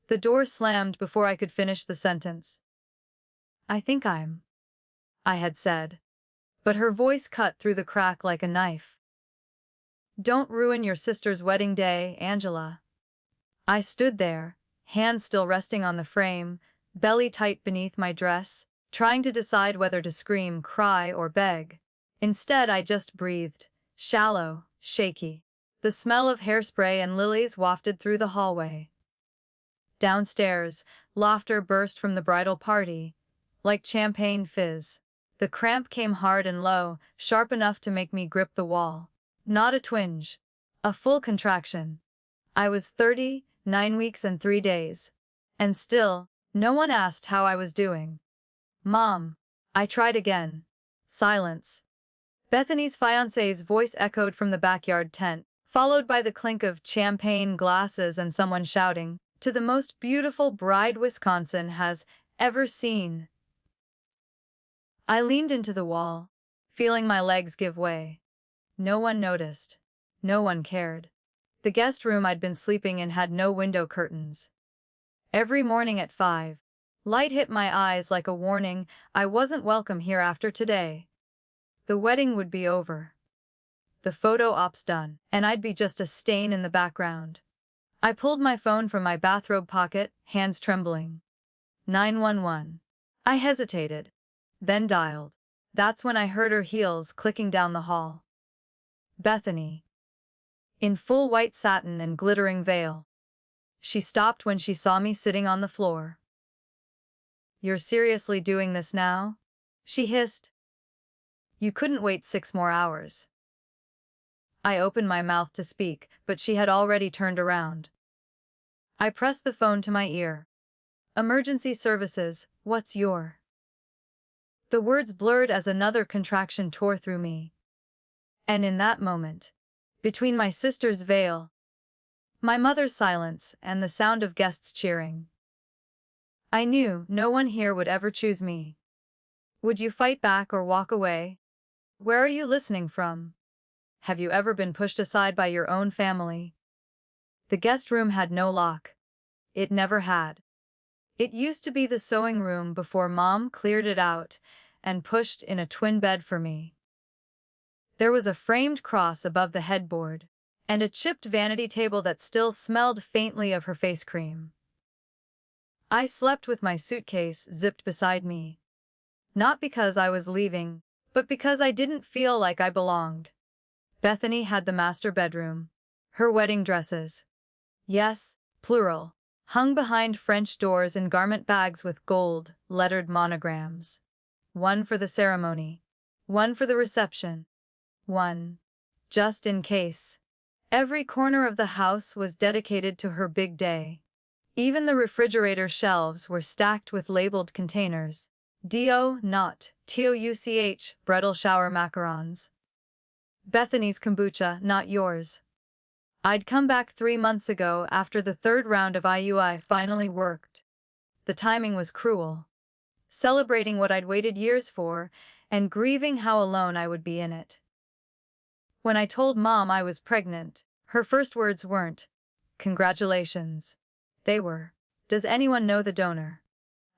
The door slammed before I could finish the sentence. I think I had said. But her voice cut through the crack like a knife. Don't ruin your sister's wedding day, Angela. I stood there, hands still resting on the frame, belly tight beneath my dress, trying to decide whether to scream, cry, or beg. Instead, I just breathed, shallow, shaky. The smell of hairspray and lilies wafted through the hallway. Downstairs, laughter burst from the bridal party, like champagne fizz. The cramp came hard and low, sharp enough to make me grip the wall. Not a twinge. A full contraction. I was 30, 9 weeks and 3 days. And still, no one asked how I was doing. Mom. I tried again. Silence. Bethany's fiancé's voice echoed from the backyard tent, followed by the clink of champagne glasses and someone shouting, "To the most beautiful bride Wisconsin has ever seen." I leaned into the wall, feeling my legs give way. No one noticed. No one cared. The guest room I'd been sleeping in had no window curtains. Every morning at 5, light hit my eyes like a warning I wasn't welcome here after today. The wedding would be over. The photo op's done, and I'd be just a stain in the background. I pulled my phone from my bathrobe pocket, hands trembling. 911. I hesitated, then dialed. That's when I heard her heels clicking down the hall. Bethany. In full white satin and glittering veil. She stopped when she saw me sitting on the floor. "You're seriously doing this now?" she hissed. "You couldn't wait 6 more hours." I opened my mouth to speak, but she had already turned around. I pressed the phone to my ear. "Emergency services, what's your?" The words blurred as another contraction tore through me. And in that moment, between my sister's veil, my mother's silence, and the sound of guests cheering, I knew no one here would ever choose me. Would you fight back or walk away? Where are you listening from? Have you ever been pushed aside by your own family? The guest room had no lock. It never had. It used to be the sewing room before Mom cleared it out and pushed in a twin bed for me. There was a framed cross above the headboard, and a chipped vanity table that still smelled faintly of her face cream. I slept with my suitcase zipped beside me. Not because I was leaving, but because I didn't feel like I belonged. Bethany had the master bedroom. Her wedding dresses. Yes, plural. Hung behind French doors in garment bags with gold, lettered monograms. One for the ceremony. One for the reception. One, just in case. Every corner of the house was dedicated to her big day. Even the refrigerator shelves were stacked with labeled containers. D.O. not T.O.U.C.H. bridal shower macarons. Bethany's kombucha, not yours. I'd come back 3 months ago after the 3rd round of IUI finally worked. The timing was cruel. Celebrating what I'd waited years for, and grieving how alone I would be in it. When I told Mom I was pregnant, her first words weren't, "Congratulations." They were, "Does anyone know the donor?"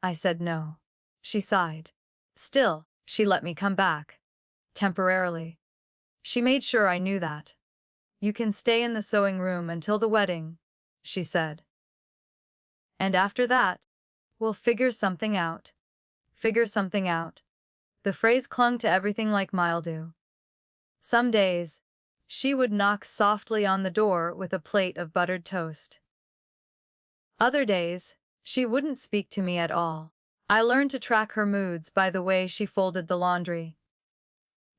I said no. She sighed. Still, she let me come back. Temporarily. She made sure I knew that. "You can stay in the sewing room until the wedding," she said. "And after that, we'll figure something out." Figure something out. The phrase clung to everything like mildew. Some days, she would knock softly on the door with a plate of buttered toast. Other days, she wouldn't speak to me at all. I learned to track her moods by the way she folded the laundry.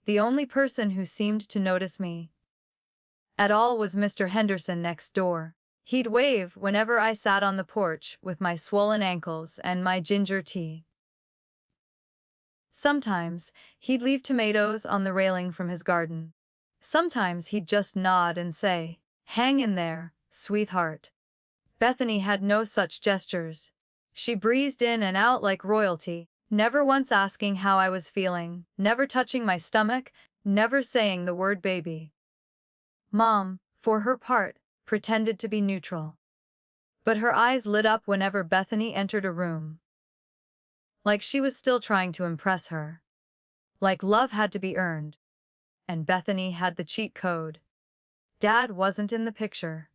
The only person who seemed to notice me at all was Mr. Henderson next door. He'd wave whenever I sat on the porch with my swollen ankles and my ginger tea. Sometimes, he'd leave tomatoes on the railing from his garden. Sometimes he'd just nod and say, "Hang in there, sweetheart." Bethany had no such gestures. She breezed in and out like royalty, never once asking how I was feeling, never touching my stomach, never saying the word baby. Mom, for her part, pretended to be neutral. But her eyes lit up whenever Bethany entered a room. Like she was still trying to impress her. Like love had to be earned. And Bethany had the cheat code. Dad wasn't in the picture.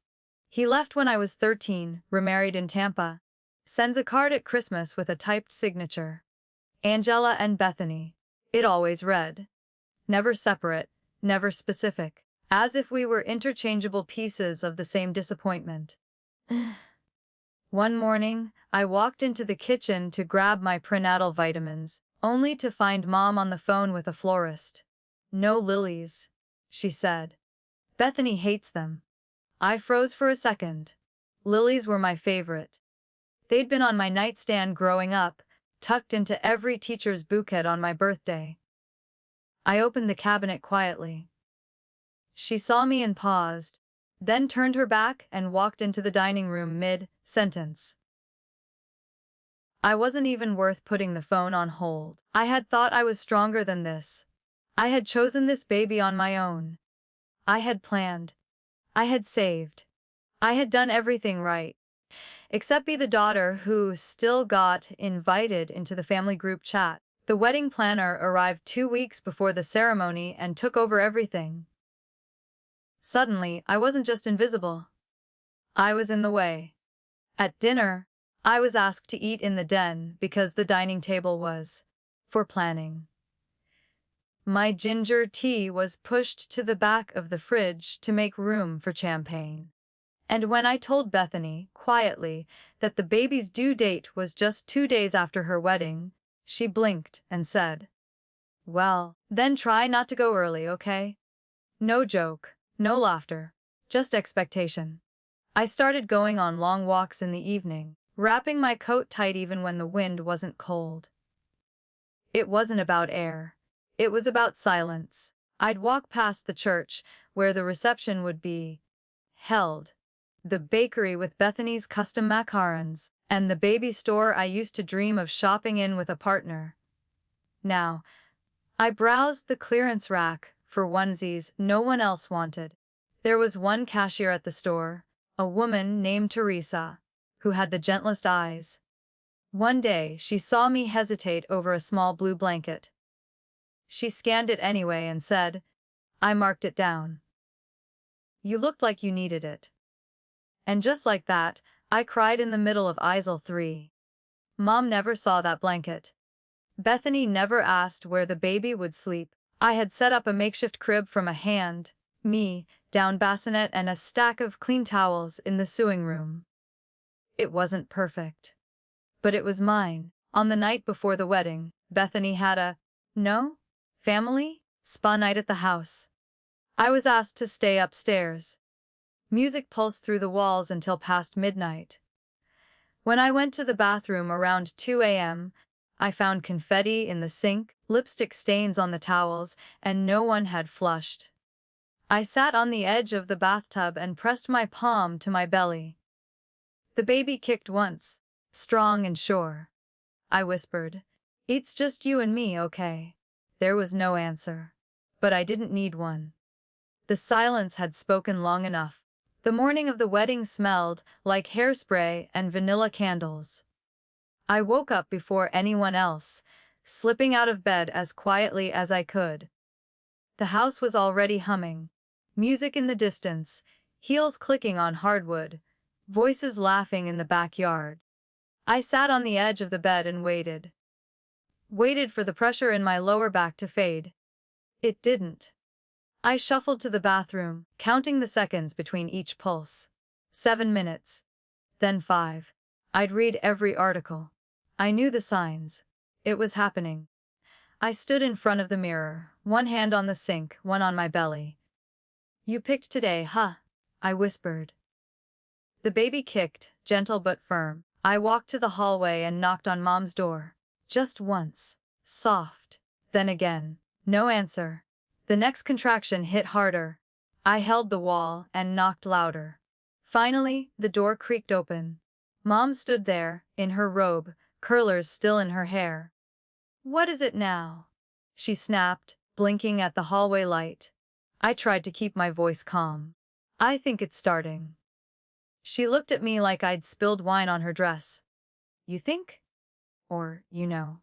He left when I was 13, remarried in Tampa. Sends a card at Christmas with a typed signature. Angela and Bethany. It always read. Never separate, never specific. As if we were interchangeable pieces of the same disappointment. One morning, I walked into the kitchen to grab my prenatal vitamins, only to find Mom on the phone with a florist. "No lilies," she said. "Bethany hates them." I froze for a second. Lilies were my favorite. They'd been on my nightstand growing up, tucked into every teacher's bouquet on my birthday. I opened the cabinet quietly. She saw me and paused, then turned her back and walked into the dining room mid-sentence. I wasn't even worth putting the phone on hold. I had thought I was stronger than this. I had chosen this baby on my own. I had planned. I had saved. I had done everything right. Except be the daughter who still got invited into the family group chat. The wedding planner arrived 2 weeks before the ceremony and took over everything. Suddenly, I wasn't just invisible. I was in the way. At dinner, I was asked to eat in the den because the dining table was for planning. My ginger tea was pushed to the back of the fridge to make room for champagne. And when I told Bethany, quietly, that the baby's due date was just 2 days after her wedding, she blinked and said, "Well, then try not to go early, okay?" No joke, no laughter, just expectation. I started going on long walks in the evening, wrapping my coat tight even when the wind wasn't cold. It wasn't about air. It was about silence. I'd walk past the church, where the reception would be held, the bakery with Bethany's custom macarons, and the baby store I used to dream of shopping in with a partner. Now, I browsed the clearance rack for onesies no one else wanted. There was one cashier at the store, a woman named Teresa, who had the gentlest eyes. One day, she saw me hesitate over a small blue blanket. She scanned it anyway and said, "I marked it down. You looked like you needed it." And just like that, I cried in the middle of aisle 3. Mom never saw that blanket. Bethany never asked where the baby would sleep. I had set up a makeshift crib from a hand-me-down bassinet and a stack of clean towels in the sewing room. It wasn't perfect. But it was mine. On the night before the wedding, Bethany had a family spa night at the house. I was asked to stay upstairs. Music pulsed through the walls until past midnight. When I went to the bathroom around 2 a.m., I found confetti in the sink, lipstick stains on the towels, and no one had flushed. I sat on the edge of the bathtub and pressed my palm to my belly. The baby kicked once, strong and sure. I whispered, "It's just you and me, okay?" There was no answer. But I didn't need one. The silence had spoken long enough. The morning of the wedding smelled like hairspray and vanilla candles. I woke up before anyone else, slipping out of bed as quietly as I could. The house was already humming. Music in the distance, heels clicking on hardwood, voices laughing in the backyard. I sat on the edge of the bed and waited. Waited for the pressure in my lower back to fade. It didn't. I shuffled to the bathroom, counting the seconds between each pulse. 7 minutes. Then 5. I'd read every article. I knew the signs. It was happening. I stood in front of the mirror, one hand on the sink, one on my belly. "You picked today, huh?" I whispered. The baby kicked, gentle but firm. I walked to the hallway and knocked on Mom's door. Just once. Soft. Then again. No answer. The next contraction hit harder. I held the wall and knocked louder. Finally, the door creaked open. Mom stood there, in her robe, curlers still in her hair. "What is it now?" she snapped, blinking at the hallway light. I tried to keep my voice calm. "I think it's starting." She looked at me like I'd spilled wine on her dress. You think? Or, you know.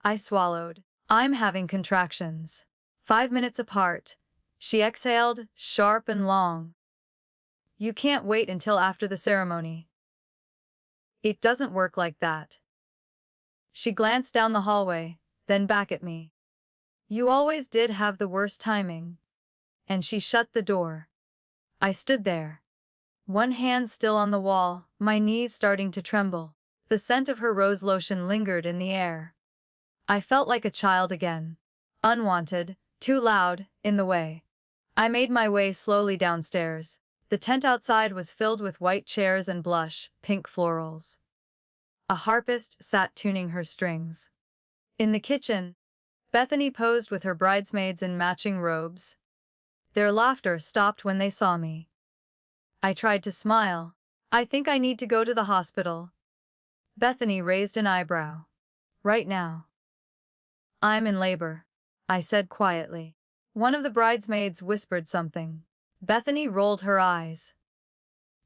I swallowed. I'm having contractions. 5 minutes apart. She exhaled, sharp and long. You can't wait until after the ceremony. It doesn't work like that. She glanced down the hallway, then back at me. You always did have the worst timing. And she shut the door. I stood there, one hand still on the wall, my knees starting to tremble. The scent of her rose lotion lingered in the air. I felt like a child again. Unwanted, too loud, in the way. I made my way slowly downstairs. The tent outside was filled with white chairs and blush, pink florals. A harpist sat tuning her strings. In the kitchen, Bethany posed with her bridesmaids in matching robes. Their laughter stopped when they saw me. I tried to smile. I think I need to go to the hospital. Bethany raised an eyebrow. Right now. I'm in labor, I said quietly. One of the bridesmaids whispered something. Bethany rolled her eyes.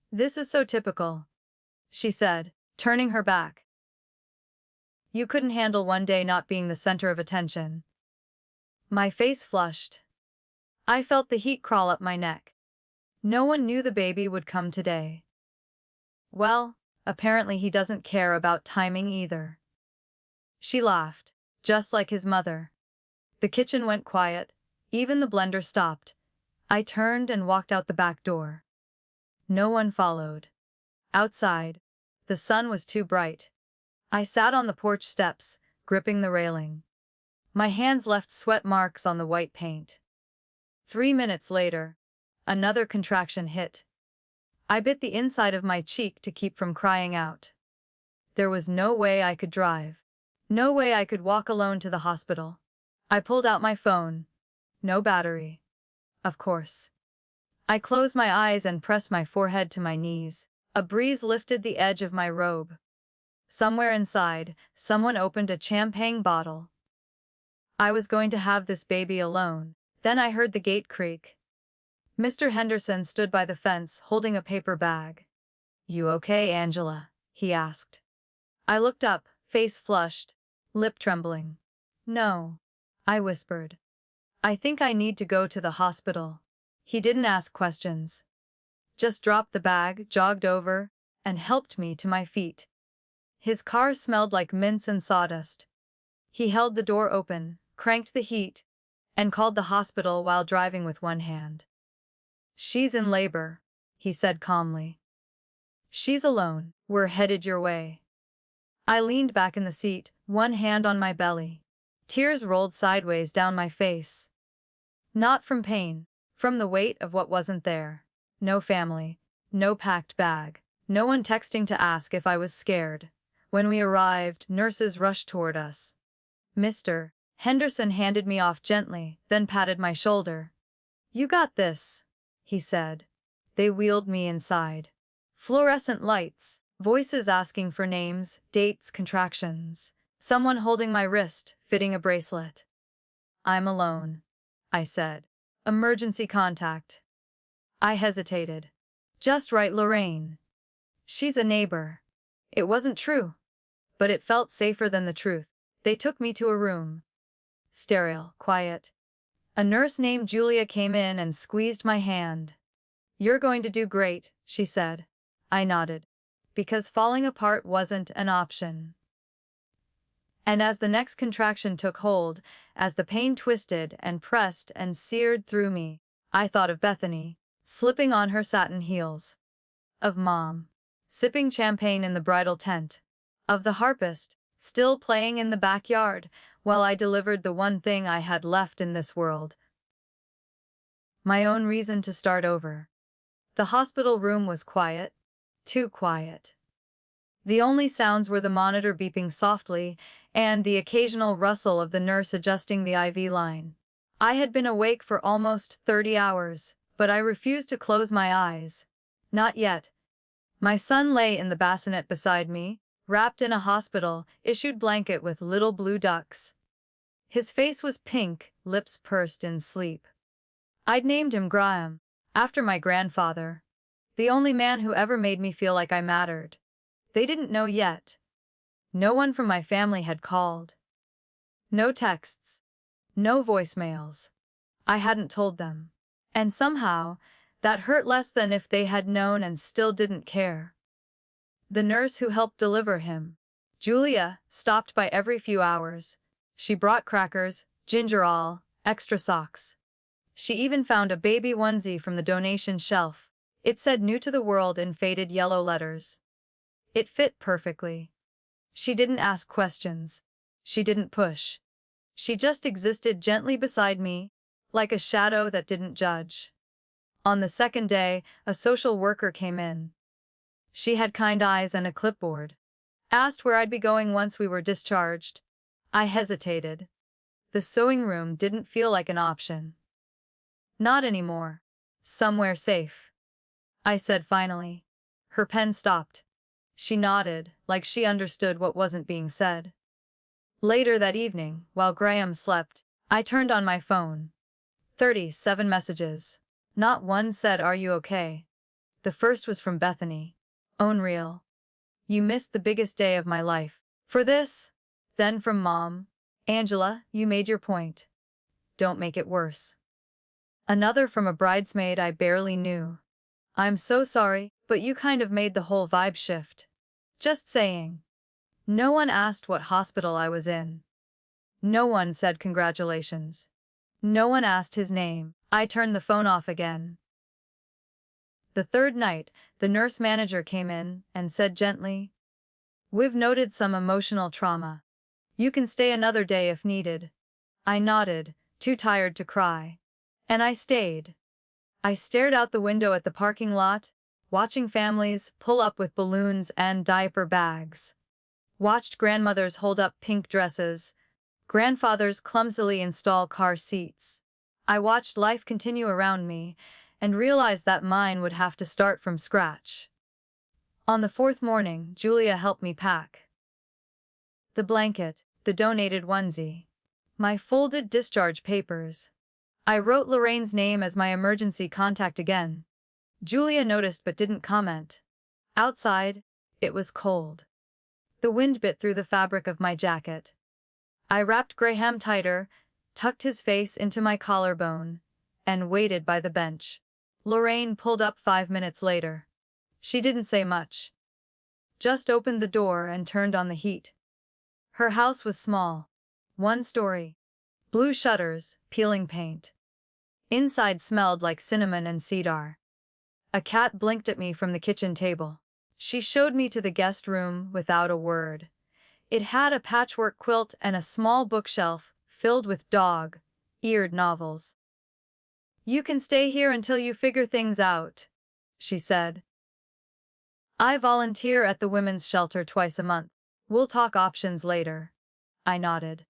This is so typical, she said, turning her back. You couldn't handle one day not being the center of attention. My face flushed. I felt the heat crawl up my neck. No one knew the baby would come today. Well, apparently he doesn't care about timing either. She laughed, just like his mother. The kitchen went quiet, even the blender stopped. I turned and walked out the back door. No one followed. Outside, the sun was too bright. I sat on the porch steps, gripping the railing. My hands left sweat marks on the white paint. 3 minutes later, another contraction hit. I bit the inside of my cheek to keep from crying out. There was no way I could drive. No way I could walk alone to the hospital. I pulled out my phone. No battery. Of course. I closed my eyes and pressed my forehead to my knees. A breeze lifted the edge of my robe. Somewhere inside, someone opened a champagne bottle. I was going to have this baby alone. Then I heard the gate creak. Mr. Henderson stood by the fence, holding a paper bag. You okay, Angela? He asked. I looked up, face flushed, lip trembling. No, I whispered. I think I need to go to the hospital. He didn't ask questions. Just dropped the bag, jogged over, and helped me to my feet. His car smelled like mints and sawdust. He held the door open, cranked the heat, and called the hospital while driving with one hand. She's in labor, he said calmly. She's alone. We're headed your way. I leaned back in the seat, one hand on my belly. Tears rolled sideways down my face. Not from pain, from the weight of what wasn't there. No family, no packed bag, no one texting to ask if I was scared. When we arrived, nurses rushed toward us. Mr. Henderson handed me off gently, then patted my shoulder. You got this, he said. They wheeled me inside. Fluorescent lights, voices asking for names, dates, contractions. Someone holding my wrist, fitting a bracelet. I'm alone, I said. Emergency contact. I hesitated. Just right, Lorraine. She's a neighbor. It wasn't true, but it felt safer than the truth. They took me to a room. Sterile, quiet. A nurse named Julia came in and squeezed my hand. You're going to do great, she said. I nodded, because falling apart wasn't an option. And as the next contraction took hold, as the pain twisted and pressed and seared through me, I thought of Bethany, slipping on her satin heels. Of Mom, sipping champagne in the bridal tent. Of the harpist, still playing in the backyard, while I delivered the one thing I had left in this world. My own reason to start over. The hospital room was quiet, too quiet. The only sounds were the monitor beeping softly and the occasional rustle of the nurse adjusting the IV line. I had been awake for almost 30 hours, but I refused to close my eyes. Not yet. My son lay in the bassinet beside me, wrapped in a hospital-issued blanket with little blue ducks. His face was pink, lips pursed in sleep. I'd named him Graham, after my grandfather. The only man who ever made me feel like I mattered. They didn't know yet. No one from my family had called. No texts. No voicemails. I hadn't told them. And somehow, that hurt less than if they had known and still didn't care. The nurse who helped deliver him, Julia, stopped by every few hours. She brought crackers, ginger ale, extra socks. She even found a baby onesie from the donation shelf. It said "New to the World" in faded yellow letters. It fit perfectly. She didn't ask questions. She didn't push. She just existed gently beside me, like a shadow that didn't judge. On the second day, a social worker came in. She had kind eyes and a clipboard. Asked where I'd be going once we were discharged. I hesitated. The sewing room didn't feel like an option. Not anymore. Somewhere safe. I said finally. Her pen stopped. She nodded, like she understood what wasn't being said. Later that evening, while Graham slept, I turned on my phone. 37 messages. Not one said, "Are you okay?" The first was from Bethany. "Unreal. You missed the biggest day of my life. For this?" Then from Mom. "Angela, you made your point. Don't make it worse." Another from a bridesmaid I barely knew. "I'm so sorry, but you kind of made the whole vibe shift. Just saying." No one asked what hospital I was in. No one said congratulations. No one asked his name. I turned the phone off again. The third night, the nurse manager came in and said gently, "We've noted some emotional trauma. You can stay another day if needed." I nodded, too tired to cry. And I stayed. I stared out the window at the parking lot, watching families pull up with balloons and diaper bags. Watched grandmothers hold up pink dresses, grandfathers clumsily install car seats. I watched life continue around me and realized that mine would have to start from scratch. On the fourth morning, Julia helped me pack. The blanket, the donated onesie, my folded discharge papers. I wrote Lorraine's name as my emergency contact again. Julia noticed but didn't comment. Outside, it was cold. The wind bit through the fabric of my jacket. I wrapped Graham tighter, tucked his face into my collarbone, and waited by the bench. Lorraine pulled up 5 minutes later. She didn't say much. Just opened the door and turned on the heat. Her house was small. 1 story. Blue shutters, peeling paint. Inside smelled like cinnamon and cedar. A cat blinked at me from the kitchen table. She showed me to the guest room without a word. It had a patchwork quilt and a small bookshelf filled with dog-eared novels. "You can stay here until you figure things out," she said. "I volunteer at the women's shelter twice a month. We'll talk options later." I nodded.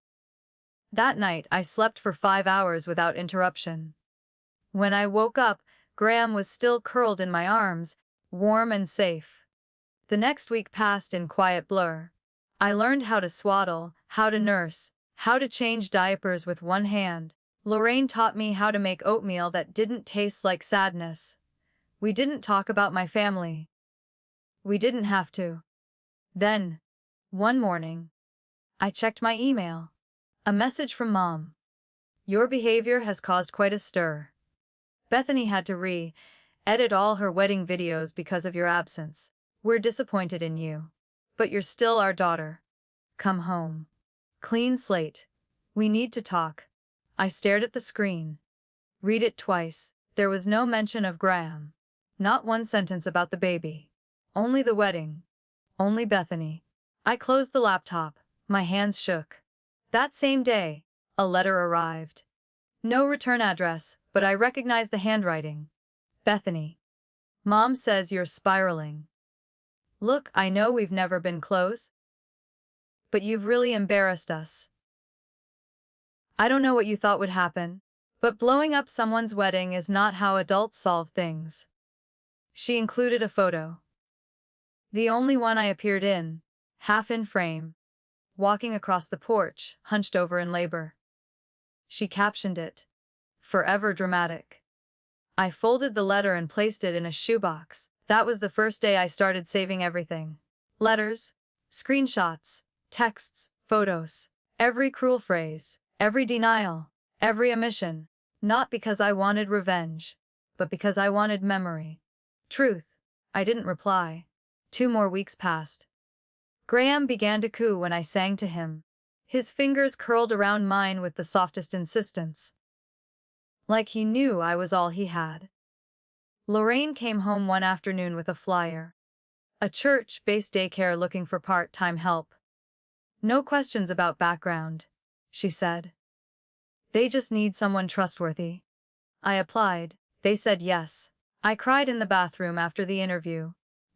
That night, I slept for 5 hours without interruption. When I woke up, Graham was still curled in my arms, warm and safe. The next week passed in quiet blur. I learned how to swaddle, how to nurse, how to change diapers with one hand. Lorraine taught me how to make oatmeal that didn't taste like sadness. We didn't talk about my family. We didn't have to. Then, one morning, I checked my email. A message from Mom. "Your behavior has caused quite a stir. Bethany had to edit all her wedding videos because of your absence. We're disappointed in you. But you're still our daughter. Come home. Clean slate. We need to talk." I stared at the screen. Read it twice. There was no mention of Graham. Not one sentence about the baby. Only the wedding. Only Bethany. I closed the laptop. My hands shook. That same day, a letter arrived. No return address, but I recognized the handwriting. "Bethany. Mom says you're spiraling. Look, I know we've never been close, but you've really embarrassed us. I don't know what you thought would happen, but blowing up someone's wedding is not how adults solve things." She included a photo. The only one I appeared in, half in frame, walking across the porch, hunched over in labor. She captioned it, "Forever dramatic." I folded the letter and placed it in a shoebox. That was the first day I started saving everything. Letters, screenshots, texts, photos, every cruel phrase, every denial, every omission. Not because I wanted revenge, but because I wanted memory. Truth. I didn't reply. 2 more weeks passed. Graham began to coo when I sang to him. His fingers curled around mine with the softest insistence. Like he knew I was all he had. Lorraine came home one afternoon with a flyer. A church-based daycare looking for part-time help. No questions about background, she said. They just need someone trustworthy. I applied. They said yes. I cried in the bathroom after the interview.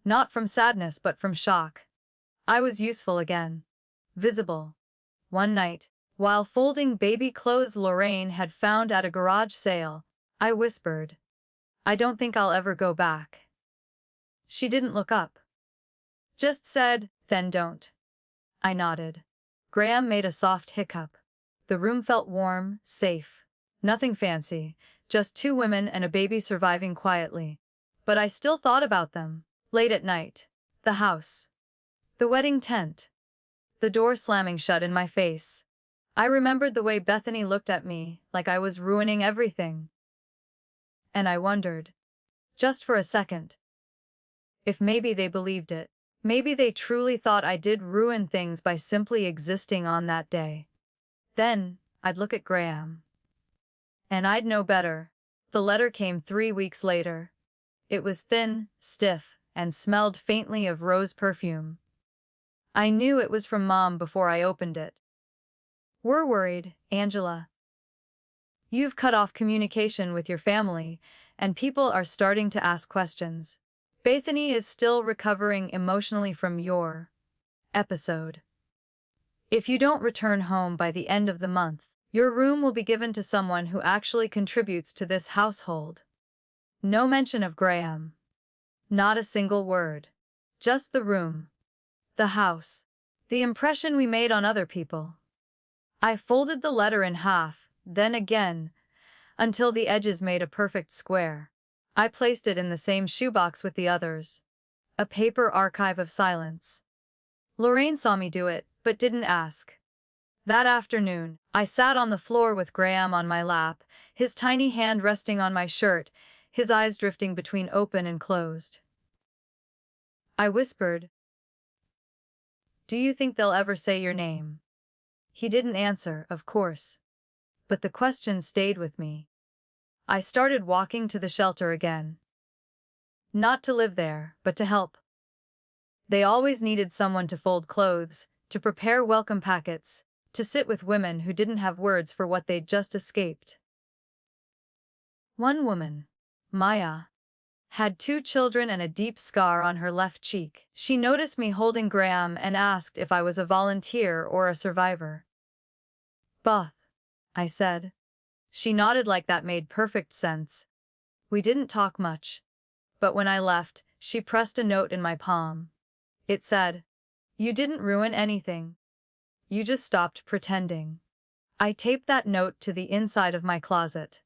Not from sadness but from shock. I was useful again. Visible. One night, while folding baby clothes Lorraine had found at a garage sale, I whispered, "I don't think I'll ever go back." She didn't look up. Just said, "Then don't." I nodded. Graham made a soft hiccup. The room felt warm, safe. Nothing fancy, just 2 women and a baby surviving quietly. But I still thought about them. Late at night. The house. The wedding tent. The door slamming shut in my face. I remembered the way Bethany looked at me, like I was ruining everything. And I wondered, just for a second, if maybe they believed it. Maybe they truly thought I did ruin things by simply existing on that day. Then, I'd look at Graham. And I'd know better. The letter came 3 weeks later. It was thin, stiff, and smelled faintly of rose perfume. I knew it was from Mom before I opened it. "We're worried, Angela. You've cut off communication with your family, and people are starting to ask questions. Bethany is still recovering emotionally from your episode. If you don't return home by the end of the month, your room will be given to someone who actually contributes to this household." No mention of Graham. Not a single word. Just the room. The house. The impression we made on other people. I folded the letter in half, then again, until the edges made a perfect square. I placed it in the same shoebox with the others. A paper archive of silence. Lorraine saw me do it, but didn't ask. That afternoon, I sat on the floor with Graham on my lap, his tiny hand resting on my shirt, his eyes drifting between open and closed. I whispered, "Do you think they'll ever say your name?" He didn't answer, of course. But the question stayed with me. I started walking to the shelter again. Not to live there, but to help. They always needed someone to fold clothes, to prepare welcome packets, to sit with women who didn't have words for what they'd just escaped. One woman, Maya, had 2 children and a deep scar on her left cheek. She noticed me holding Graham and asked if I was a volunteer or a survivor. "Both," I said. She nodded like that made perfect sense. We didn't talk much. But when I left, she pressed a note in my palm. It said, "You didn't ruin anything. You just stopped pretending." I taped that note to the inside of my closet.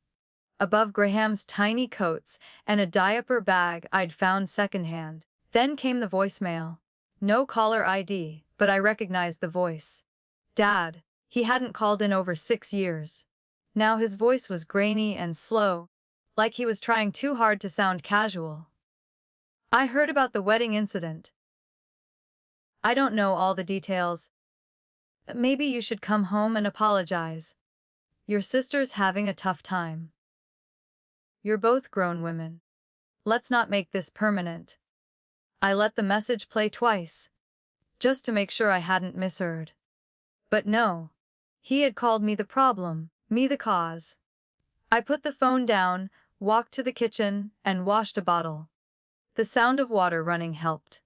Above Graham's tiny coats and a diaper bag I'd found secondhand. Then came the voicemail. No caller ID, but I recognized the voice. Dad. He hadn't called in over 6 years. Now his voice was grainy and slow, like he was trying too hard to sound casual. "I heard about the wedding incident. I don't know all the details. But maybe you should come home and apologize. Your sister's having a tough time. You're both grown women. Let's not make this permanent." I let the message play twice, just to make sure I hadn't misheard. But no. He had called me the problem, me the cause. I put the phone down, walked to the kitchen, and washed a bottle. The sound of water running helped.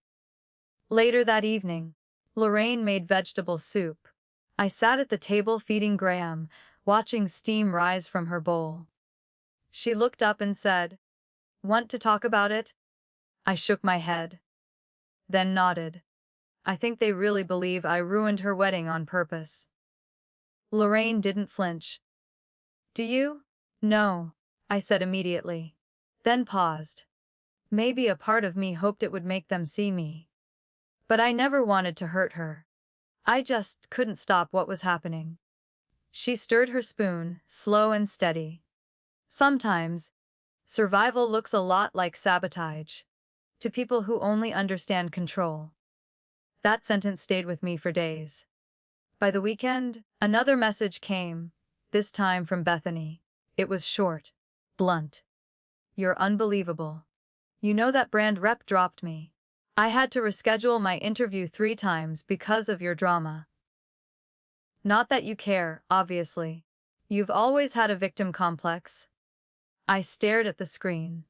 Later that evening, Lorraine made vegetable soup. I sat at the table feeding Graham, watching steam rise from her bowl. She looked up and said, "Want to talk about it?" I shook my head. Then nodded. I think they really believe I ruined her wedding on purpose. Lorraine didn't flinch. "Do you?" "No," I said immediately. Then paused. Maybe a part of me hoped it would make them see me. But I never wanted to hurt her. I just couldn't stop what was happening. She stirred her spoon, slow and steady. Sometimes, survival looks a lot like sabotage. To people who only understand control. That sentence stayed with me for days. By the weekend, another message came, this time from Bethany. It was short, blunt. You're unbelievable. You know that brand rep dropped me. I had to reschedule my interview 3 times because of your drama. Not that you care, obviously. You've always had a victim complex. I stared at the screen.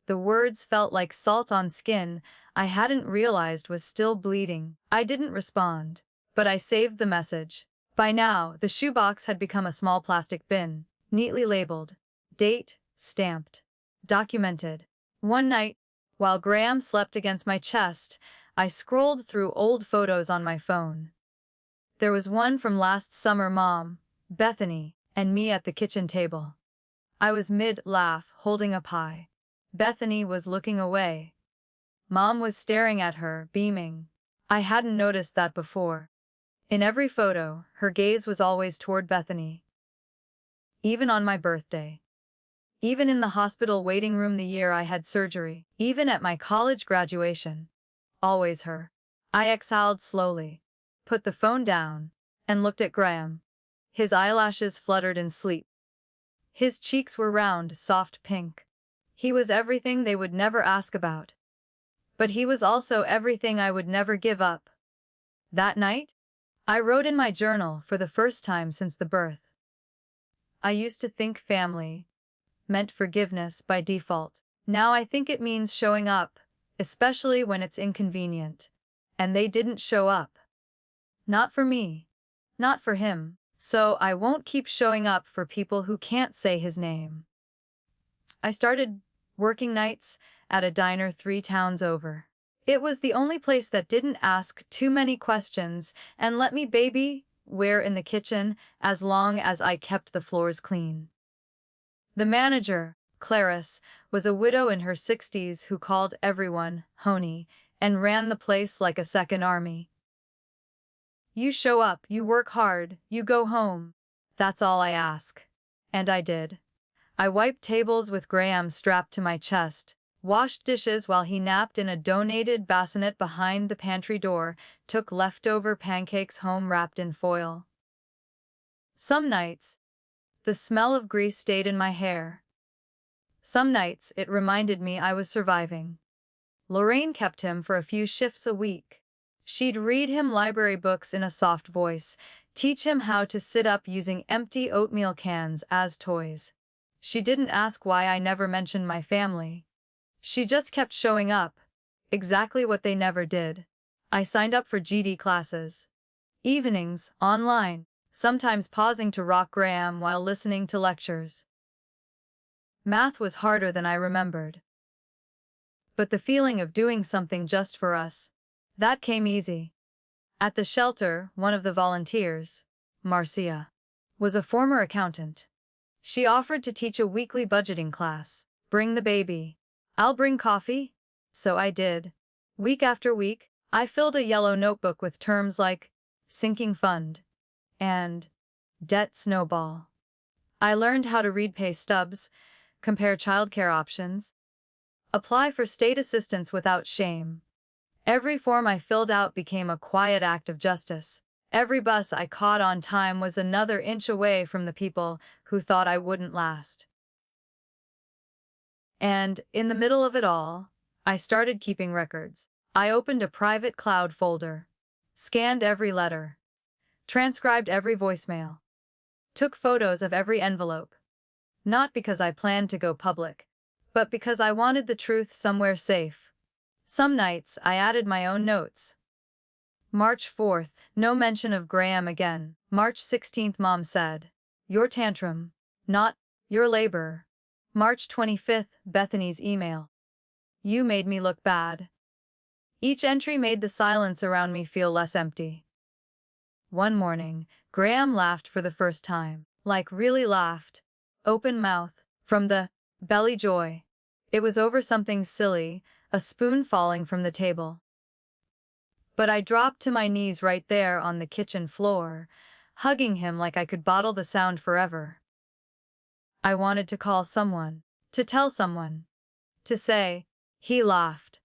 The words felt like salt on skin I hadn't realized was still bleeding. I didn't respond, but I saved the message. By now, the shoebox had become a small plastic bin, neatly labeled, date, stamped, documented. One night, while Graham slept against my chest, I scrolled through old photos on my phone. There was one from last summer, Mom, Bethany, and me at the kitchen table. I was mid-laugh, holding a pie. Bethany was looking away. Mom was staring at her, beaming. I hadn't noticed that before. In every photo, her gaze was always toward Bethany. Even on my birthday. Even in the hospital waiting room the year I had surgery. Even at my college graduation. Always her. I exhaled slowly, put the phone down, and looked at Graham. His eyelashes fluttered in sleep. His cheeks were round, soft pink. He was everything they would never ask about. But he was also everything I would never give up. That night, I wrote in my journal for the first time since the birth. I used to think family meant forgiveness by default. Now I think it means showing up, especially when it's inconvenient. And they didn't show up. Not for me. Not for him. So I won't keep showing up for people who can't say his name. I started working nights at a diner 3 towns over. It was the only place that didn't ask too many questions and let me baby-ware in the kitchen as long as I kept the floors clean. The manager, Clarice, was a widow in her 60s who called everyone honey and ran the place like a second army. You show up, you work hard, you go home. That's all I ask. And I did. I wiped tables with Graham strapped to my chest, washed dishes while he napped in a donated bassinet behind the pantry door, took leftover pancakes home wrapped in foil. Some nights, the smell of grease stayed in my hair. Some nights, it reminded me I was surviving. Lorraine kept him for a few shifts a week. She'd read him library books in a soft voice, teach him how to sit up using empty oatmeal cans as toys. She didn't ask why I never mentioned my family. She just kept showing up. Exactly what they never did. I signed up for GD classes. Evenings, online, sometimes pausing to rock Graham while listening to lectures. Math was harder than I remembered. But the feeling of doing something just for us, that came easy. At the shelter, one of the volunteers, Marcia, was a former accountant. She offered to teach a weekly budgeting class. Bring the baby. I'll bring coffee. So I did. Week after week, I filled a yellow notebook with terms like sinking fund and debt snowball. I learned how to read pay stubs, compare childcare options, apply for state assistance without shame. Every form I filled out became a quiet act of justice. Every bus I caught on time was another inch away from the people who thought I wouldn't last. And, in the middle of it all, I started keeping records. I opened a private cloud folder, scanned every letter, transcribed every voicemail, took photos of every envelope. Not because I planned to go public, but because I wanted the truth somewhere safe. Some nights, I added my own notes. March 4th, no mention of Graham again. March 16th, Mom said, your tantrum, not your labor. March 25th, Bethany's email. You made me look bad. Each entry made the silence around me feel less empty. One morning, Graham laughed for the first time. Like really laughed. Open mouth. From the belly joy. It was over something silly, a spoon falling from the table. But I dropped to my knees right there on the kitchen floor, hugging him like I could bottle the sound forever. I wanted to call someone, to tell someone, to say. He laughed.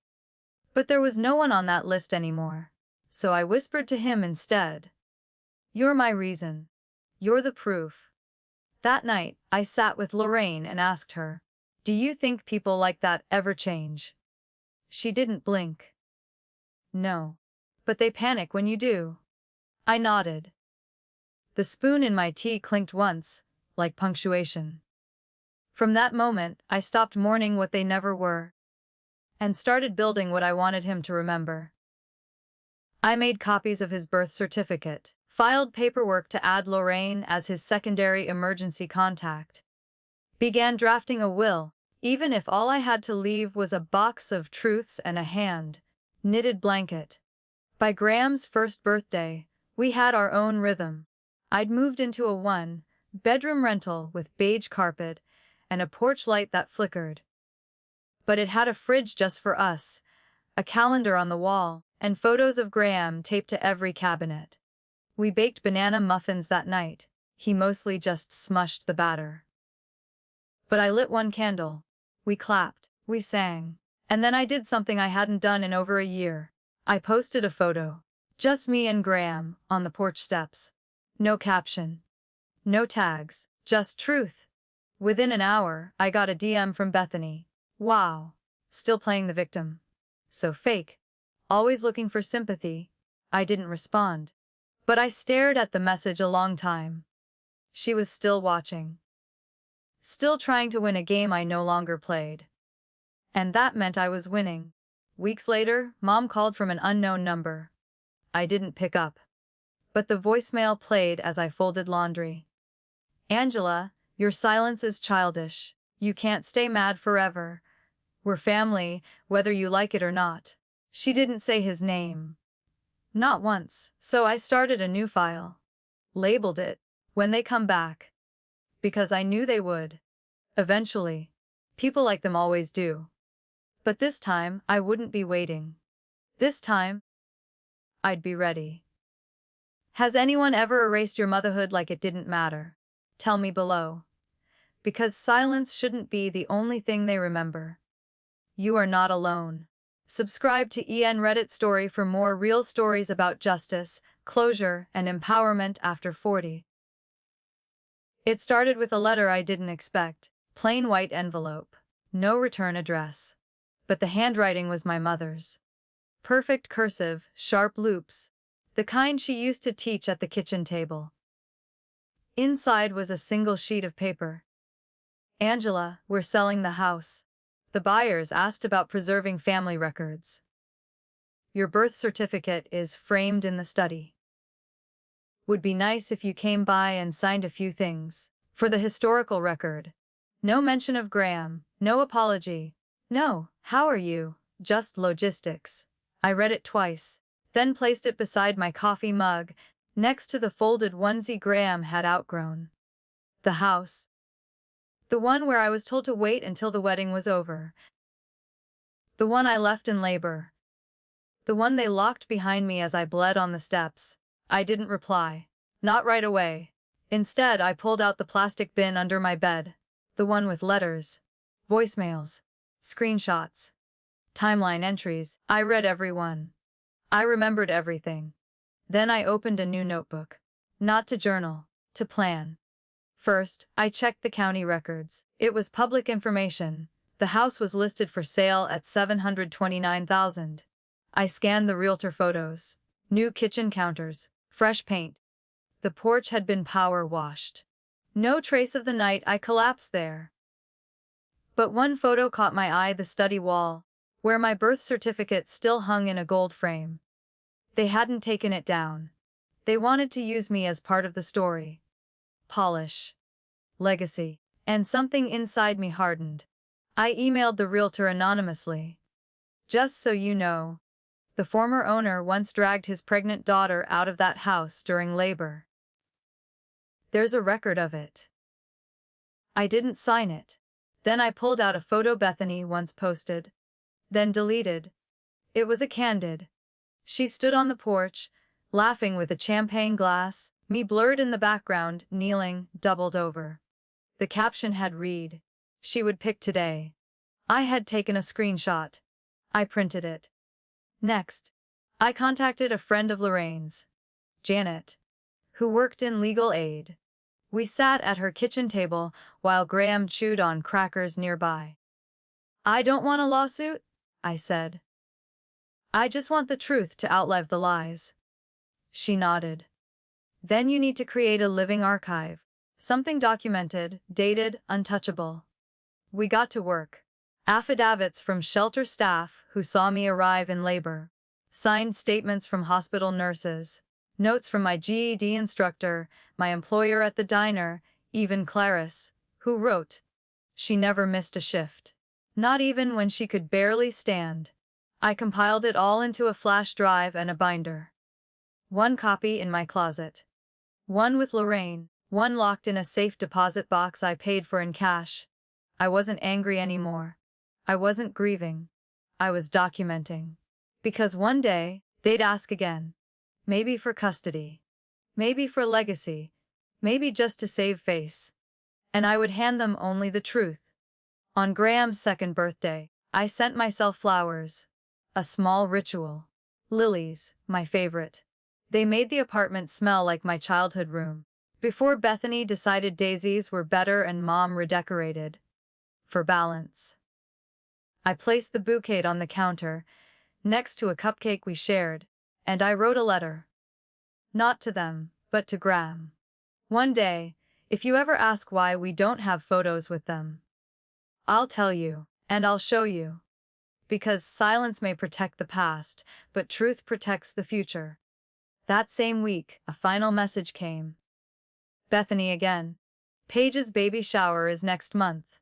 But there was no one on that list anymore, so I whispered to him instead. You're my reason. You're the proof. That night, I sat with Lorraine and asked her, do you think people like that ever change? She didn't blink. No. But they panic when you do. I nodded. The spoon in my tea clinked once, like punctuation. From that moment, I stopped mourning what they never were, and started building what I wanted him to remember. I made copies of his birth certificate, filed paperwork to add Lorraine as his secondary emergency contact, began drafting a will, even if all I had to leave was a box of truths and a hand-knitted blanket. By Graham's first birthday, we had our own rhythm. I'd moved into a one-bedroom rental with beige carpet and a porch light that flickered. But it had a fridge just for us, a calendar on the wall, and photos of Graham taped to every cabinet. We baked banana muffins that night. He mostly just smushed the batter. But I lit one candle. We clapped. We sang. And then I did something I hadn't done in over a year. I posted a photo. Just me and Graham, on the porch steps. No caption. No tags. Just truth. Within an hour, I got a DM from Bethany. Wow. Still playing the victim. So fake. Always looking for sympathy. I didn't respond. But I stared at the message a long time. She was still watching. Still trying to win a game I no longer played. And that meant I was winning. Weeks later, Mom called from an unknown number. I didn't pick up. But the voicemail played as I folded laundry. Angela, your silence is childish. You can't stay mad forever. We're family, whether you like it or not. She didn't say his name. Not once, so I started a new file. Labeled it, When They Come Back. Because I knew they would. Eventually. People like them always do. But this time, I wouldn't be waiting. This time, I'd be ready. Has anyone ever erased your motherhood like it didn't matter? Tell me below. Because silence shouldn't be the only thing they remember. You are not alone. Subscribe to EN Reddit Story for more real stories about justice, closure, and empowerment after 40. It started with a letter I didn't expect. Plain white envelope. No return address. But the handwriting was my mother's. Perfect cursive, sharp loops. The kind she used to teach at the kitchen table. Inside was a single sheet of paper. Angela, we're selling the house. The buyers asked about preserving family records. Your birth certificate is framed in the study. Would be nice if you came by and signed a few things. For the historical record. No mention of Graham, no apology. No, how are you? Just logistics. I read it twice, then placed it beside my coffee mug, next to the folded onesie Graham had outgrown. The house. The one where I was told to wait until the wedding was over. The one I left in labor. The one they locked behind me as I bled on the steps. I didn't reply. Not right away. Instead, I pulled out the plastic bin under my bed. The one with letters, voicemails, screenshots, timeline entries. I read every one. I remembered everything. Then I opened a new notebook. Not to journal, to plan. First, I checked the county records. It was public information. The house was listed for sale at $729,000. I scanned the realtor photos. New kitchen counters, fresh paint. The porch had been power washed. No trace of the night I collapsed there. But one photo caught my eye, the study wall, where my birth certificate still hung in a gold frame. They hadn't taken it down. They wanted to use me as part of the story. Polish. Legacy. And something inside me hardened. I emailed the realtor anonymously. Just so you know, the former owner once dragged his pregnant daughter out of that house during labor. There's a record of it. I didn't sign it. Then I pulled out a photo Bethany once posted, then deleted. It was a candid. She stood on the porch, laughing with a champagne glass, me blurred in the background, kneeling, doubled over. The caption had read, "She would pick today." I had taken a screenshot. I printed it. Next, I contacted a friend of Lorraine's, Janet, who worked in legal aid. We sat at her kitchen table while Graham chewed on crackers nearby. "I don't want a lawsuit," I said. "I just want the truth to outlive the lies." She nodded. "Then you need to create a living archive. Something documented, dated, untouchable." We got to work. Affidavits from shelter staff who saw me arrive in labor. Signed statements from hospital nurses. Notes from my GED instructor, my employer at the diner, even Clarice, who wrote. She never missed a shift. Not even when she could barely stand. I compiled it all into a flash drive and a binder. One copy in my closet. One with Lorraine, one locked in a safe deposit box I paid for in cash. I wasn't angry anymore. I wasn't grieving. I was documenting. Because one day, they'd ask again. Maybe for custody. Maybe for legacy. Maybe just to save face. And I would hand them only the truth. On Graham's second birthday, I sent myself flowers. A small ritual. Lilies, my favorite. They made the apartment smell like my childhood room. Before Bethany decided daisies were better and Mom redecorated. For balance. I placed the bouquet on the counter, next to a cupcake we shared, and I wrote a letter. Not to them, but to Graham. One day, if you ever ask why we don't have photos with them, I'll tell you, and I'll show you. Because silence may protect the past, but truth protects the future. That same week, a final message came. "Bethany again. Paige's baby shower is next month.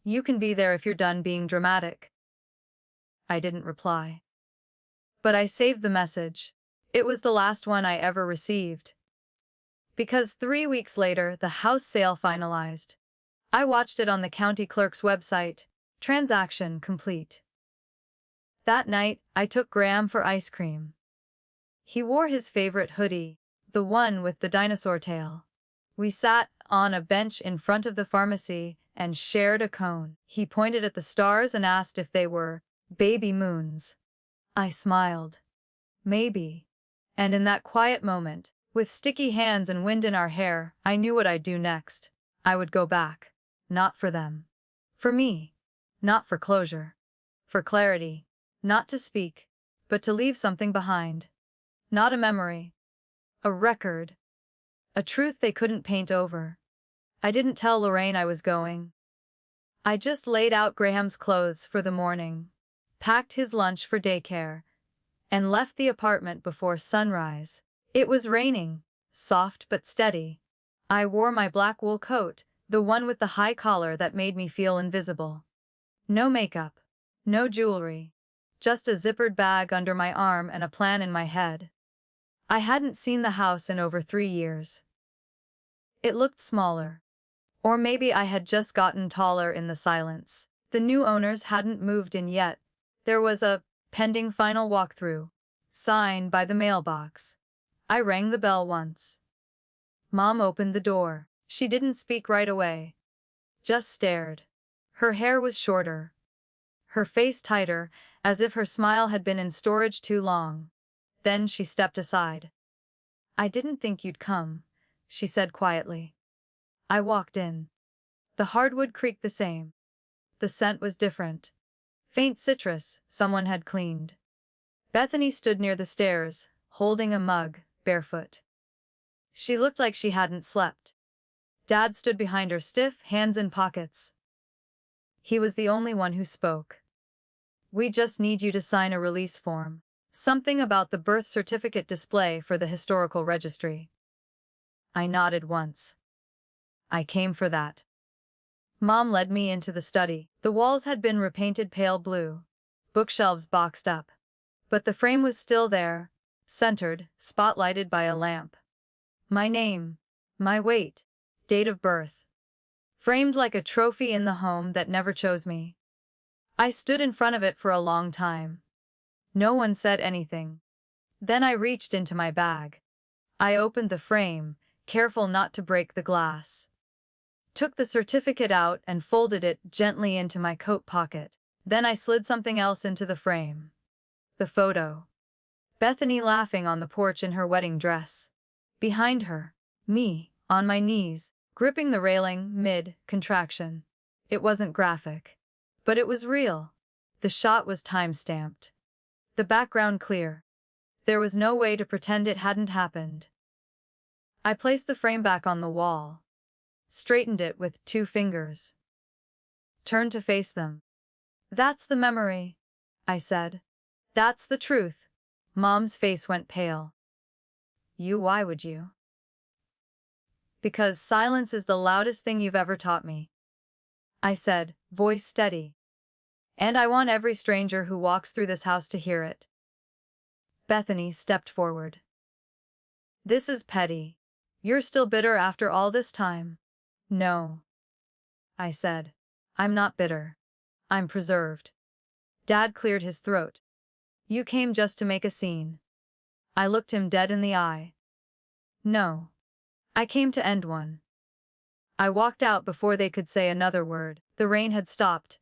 You can be there if you're done being dramatic." I didn't reply. But I saved the message. It was the last one I ever received. Because 3 weeks later, the house sale finalized. I watched it on the county clerk's website. Transaction complete. That night, I took Graham for ice cream. He wore his favorite hoodie, the one with the dinosaur tail. We sat on a bench in front of the pharmacy and shared a cone. He pointed at the stars and asked if they were baby moons. I smiled. Maybe. And in that quiet moment, with sticky hands and wind in our hair, I knew what I'd do next. I would go back. Not for them. For me. Not for closure. For clarity. Not to speak, but to leave something behind. Not a memory. A record. A truth they couldn't paint over. I didn't tell Lorraine I was going. I just laid out Graham's clothes for the morning, packed his lunch for daycare, and left the apartment before sunrise. It was raining, soft but steady. I wore my black wool coat, the one with the high collar that made me feel invisible. No makeup, no jewelry, just a zippered bag under my arm and a plan in my head. I hadn't seen the house in over 3 years. It looked smaller. Or maybe I had just gotten taller in the silence. The new owners hadn't moved in yet. There was a pending final walkthrough sign by the mailbox. I rang the bell once. Mom opened the door. She didn't speak right away. Just stared. Her hair was shorter. Her face tighter, as if her smile had been in storage too long. Then she stepped aside. "I didn't think you'd come," she said quietly. I walked in. The hardwood creaked the same. The scent was different. Faint citrus, someone had cleaned. Bethany stood near the stairs, holding a mug, barefoot. She looked like she hadn't slept. Dad stood behind her, stiff, hands in pockets. He was the only one who spoke. "We just need you to sign a release form. Something about the birth certificate display for the historical registry." I nodded once. I came for that. Mom led me into the study. The walls had been repainted pale blue, bookshelves boxed up. But the frame was still there, centered, spotlighted by a lamp. My name, my weight, date of birth. framed like a trophy in the home that never chose me. I stood in front of it for a long time. No one said anything. Then I reached into my bag. I opened the frame, careful not to break the glass. Took the certificate out and folded it gently into my coat pocket. Then I slid something else into the frame. The photo. Bethany laughing on the porch in her wedding dress. Behind her, me, on my knees, gripping the railing mid-contraction. It wasn't graphic, but it was real. The shot was time-stamped. The background clear. There was no way to pretend it hadn't happened. I placed the frame back on the wall. Straightened it with 2 fingers. Turned to face them. "That's the memory," I said. "That's the truth." Mom's face went pale. Why would you?" "Because silence is the loudest thing you've ever taught me," I said, voice steady. "And I want every stranger who walks through this house to hear it." Bethany stepped forward. "This is petty. You're still bitter after all this time." "No," I said. "I'm not bitter. I'm preserved." Dad cleared his throat. "You came just to make a scene." I looked him dead in the eye. "No. I came to end one." I walked out before they could say another word. The rain had stopped.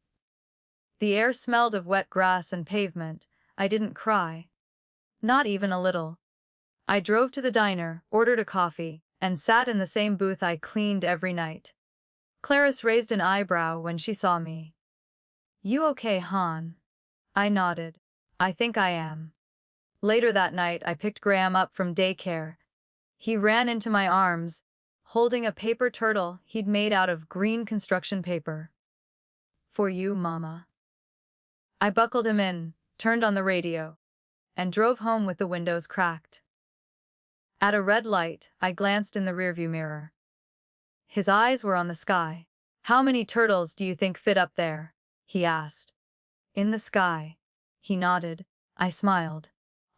The air smelled of wet grass and pavement. I didn't cry. Not even a little. I drove to the diner, ordered a coffee, and sat in the same booth I cleaned every night. Clarice raised an eyebrow when she saw me. "You okay, hon?" I nodded. "I think I am." Later that night I picked Graham up from daycare. He ran into my arms, holding a paper turtle he'd made out of green construction paper. "For you, Mama." I buckled him in, turned on the radio, and drove home with the windows cracked. At a red light, I glanced in the rearview mirror. His eyes were on the sky. "How many turtles do you think fit up there?" he asked. "In the sky." He nodded. I smiled.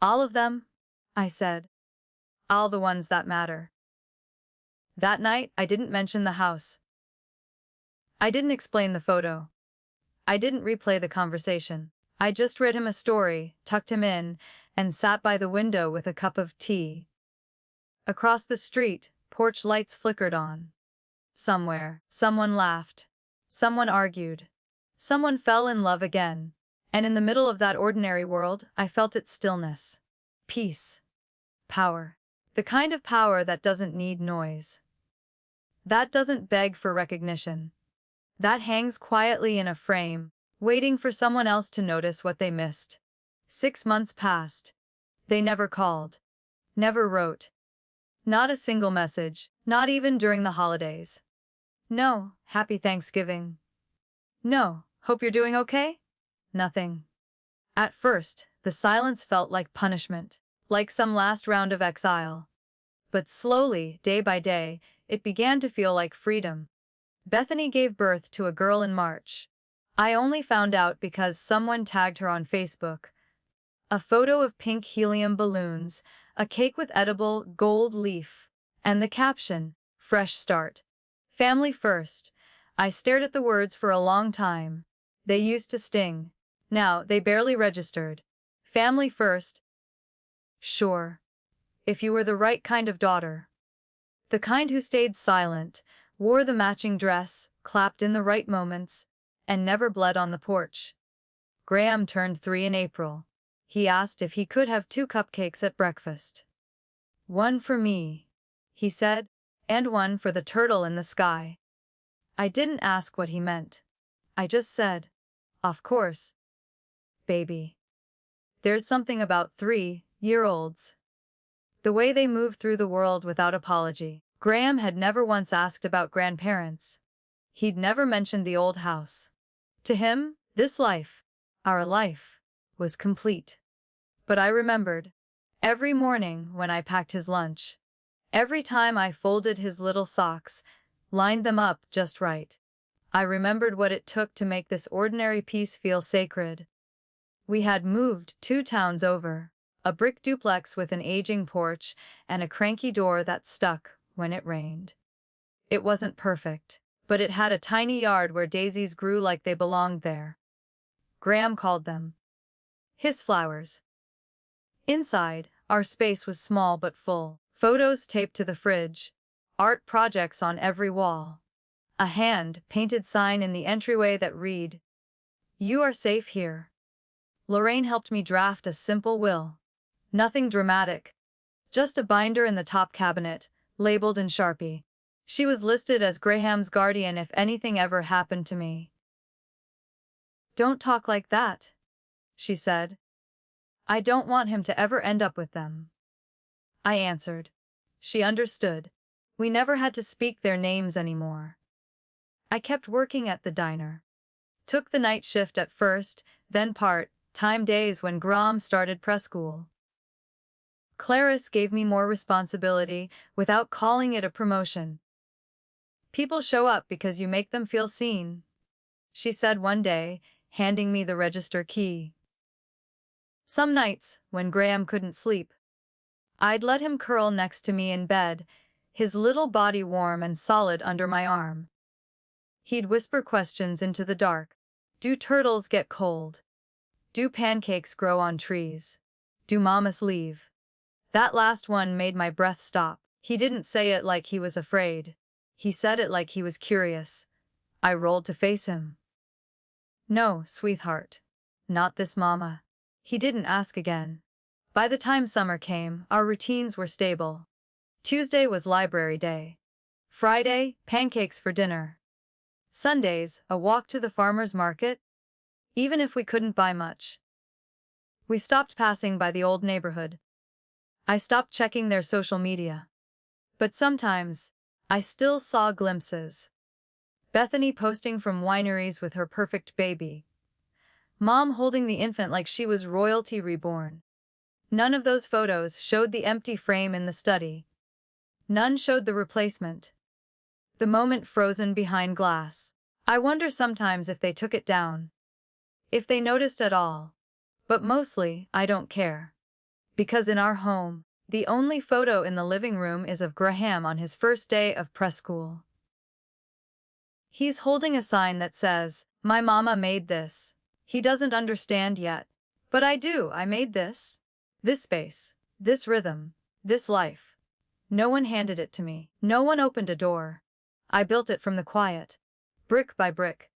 "All of them?" I said. "All the ones that matter." That night, I didn't mention the house. I didn't explain the photo. I didn't replay the conversation. I just read him a story, tucked him in, and sat by the window with a cup of tea. Across the street, porch lights flickered on. Somewhere, someone laughed. Someone argued. Someone fell in love again. And in the middle of that ordinary world, I felt its stillness. Peace. Power. The kind of power that doesn't need noise. That doesn't beg for recognition. That hangs quietly in a frame, waiting for someone else to notice what they missed. 6 months passed. They never called. Never wrote. Not a single message, not even during the holidays. No, happy Thanksgiving. No, hope you're doing okay? Nothing. At first, the silence felt like punishment, like some last round of exile. But slowly, day by day, it began to feel like freedom. Bethany gave birth to a girl in March. I only found out because someone tagged her on Facebook. A photo of pink helium balloons, a cake with edible gold leaf, and the caption, "Fresh start. Family first." I stared at the words for a long time. They used to sting. Now they barely registered. Family first. Sure. If you were the right kind of daughter. The kind who stayed silent, wore the matching dress, clapped in the right moments, and never bled on the porch. Graham turned 3 in April. He asked if he could have 2 cupcakes at breakfast. "One for me," he said, "and one for the turtle in the sky." I didn't ask what he meant. I just said, "Of course, baby." There's something about 3-year-olds. The way they move through the world without apology. Graham had never once asked about grandparents. He'd never mentioned the old house. To him, this life, our life, was complete. But I remembered. Every morning when I packed his lunch. Every time I folded his little socks, lined them up just right. I remembered what it took to make this ordinary piece feel sacred. We had moved 2 towns over. A brick duplex with an aging porch and a cranky door that stuck when it rained. It wasn't perfect. but it had a tiny yard where daisies grew like they belonged there. Graham called them his flowers. Inside, our space was small but full. Photos taped to the fridge, art projects on every wall, a hand-painted sign in the entryway that read, "You are safe here." Lorraine helped me draft a simple will. Nothing dramatic, just a binder in the top cabinet, labeled in Sharpie. She was listed as Graham's guardian if anything ever happened to me. "Don't talk like that," she said. "I don't want him to ever end up with them." I answered. She understood. We never had to speak their names anymore. I kept working at the diner. Took the night shift at first, then part-time days when Graham started preschool. Clarice gave me more responsibility without calling it a promotion. "People show up because you make them feel seen," she said one day, handing me the register key. Some nights, when Graham couldn't sleep, I'd let him curl next to me in bed, his little body warm and solid under my arm. He'd whisper questions into the dark. Do turtles get cold? Do pancakes grow on trees? Do mamas leave? That last one made my breath stop. He didn't say it like he was afraid. He said it like he was curious. I rolled to face him. "No, sweetheart. Not this mama." He didn't ask again. By the time summer came, our routines were stable. Tuesday was library day. Friday, pancakes for dinner. Sundays, a walk to the farmer's market, even if we couldn't buy much. We stopped passing by the old neighborhood. I stopped checking their social media. But sometimes, I still saw glimpses. Bethany posting from wineries with her perfect baby. Mom holding the infant like she was royalty reborn. None of those photos showed the empty frame in the study. None showed the replacement. The moment frozen behind glass. I wonder sometimes if they took it down. If they noticed at all. But mostly, I don't care. Because in our home, the only photo in the living room is of Graham on his first day of preschool. He's holding a sign that says, "My mama made this." He doesn't understand yet. But I do. I made this. This space. This rhythm. This life. No one handed it to me. No one opened a door. I built it from the quiet. Brick by brick.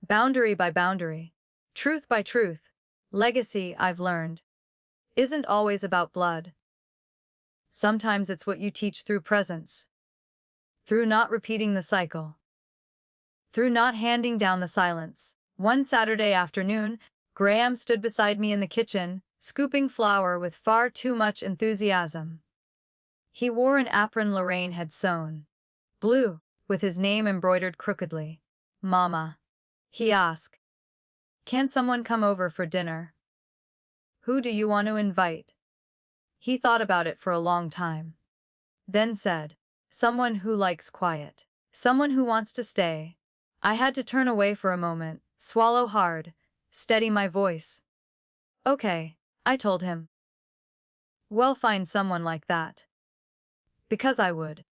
Boundary by boundary. Truth by truth. Legacy, I've learned, isn't always about blood. Sometimes it's what you teach through presence. Through not repeating the cycle. Through not handing down the silence. One Saturday afternoon, Graham stood beside me in the kitchen, scooping flour with far too much enthusiasm. He wore an apron Lorraine had sewn. Blue, with his name embroidered crookedly. "Mama," he asked, "can someone come over for dinner? Who do you want to invite?" He thought about it for a long time. Then said, "Someone who likes quiet. Someone who wants to stay." I had to turn away for a moment, swallow hard, steady my voice. "Okay," I told him. "We'll find someone like that." Because I would.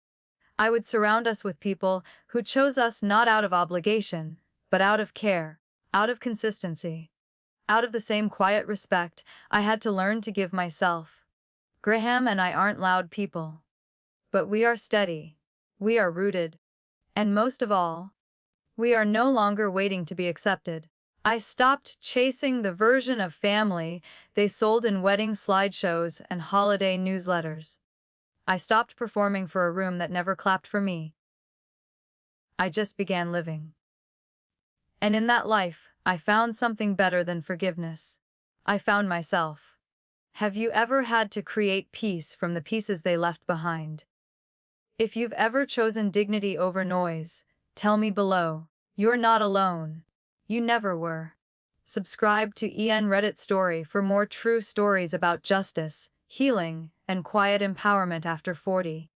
I would surround us with people who chose us not out of obligation, but out of care, out of consistency, out of the same quiet respect I had to learn to give myself. Graham and I aren't loud people. But we are steady. We are rooted. And most of all, we are no longer waiting to be accepted. I stopped chasing the version of family they sold in wedding slideshows and holiday newsletters. I stopped performing for a room that never clapped for me. I just began living. And in that life, I found something better than forgiveness. I found myself. Have you ever had to create peace from the pieces they left behind? If you've ever chosen dignity over noise, tell me below. You're not alone. You never were. Subscribe to EN Reddit Story for more true stories about justice, healing, and quiet empowerment after 40.